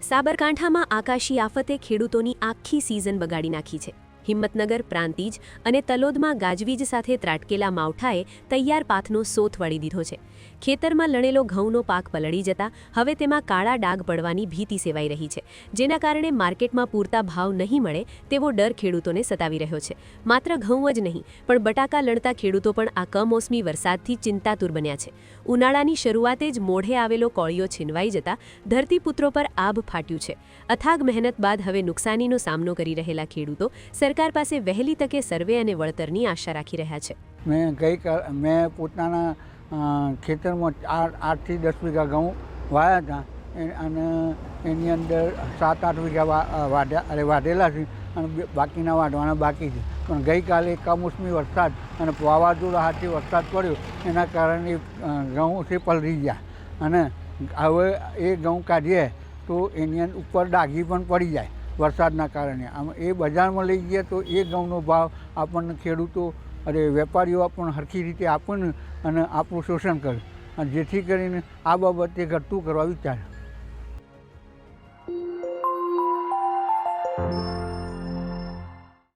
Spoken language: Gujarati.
સાબરકાંઠામાં આકાશી આફતે ખેડૂતોની આખી સિઝન બગાડી નાખી છે। હિંમતનગર, પ્રાંતિજ અને તલોદમાં ગાજવીજ સાથે ત્રાટકેલા માવઠાએ તૈયાર પાથનો સોથ વાળી દીધો છે। ખેતરમાં લણેલો ઘઉંનો પાક પલળી જતા હવે તેમાં કાળા ડાઘ પડવાની ભીતિ સેવાઈ રહી છે, જેના કારણે માર્કેટમાં પૂરતા ભાવ નહીં મળે તેવો ડર ખેડૂતોને સતાવી રહ્યો છે। માત્ર ઘઉં જ નહીં, પણ બટાકા લણતા ખેડૂતો પણ આ કમોસમી વરસાદથી ચિંતાતુર બન્યા છે। ઉનાળાની શરૂઆતે જ મોઢે આવેલો કોળિયો છીનવાઈ જતા ધરતીપુત્રો પર આભ ફાટ્યું છે। અથાગ મહેનત બાદ હવે નુકસાનીનો સામનો કરી રહેલા ખેડૂતો સરકાર પાસે વહેલી તકે સર્વે અને વળતરની આશા રાખી રહ્યા છે। મેં પોતાના ખેતરમાં 8 થી 10 વીઘા ઘઉં વાયા હતા અને એની અંદર 7-8 વીઘા વાઢેલા છે અને બાકીના વાઢવાના બાકી છે। પણ ગઈકાલે કમોસમી વરસાદ અને વાવાઝોડા સાથે વરસાદ પડ્યો, એના કારણે ઘઉં છે પલળી ગયા અને હવે એ ઘઉં કાઢીએ તો એની ઉપર ડાઘી પણ પડી જાય વરસાદના કારણે। એ બજારમાં લઈ ગયા તો એ ઘઉંનો ભાવ આપણને ખેડૂતો વેપારીઓ આપણને સરખી રીતે આપે ને અને આપણું શોષણ કરે, અને જેથી કરીને આ બાબતે ઘટતું કરવા વિચાર।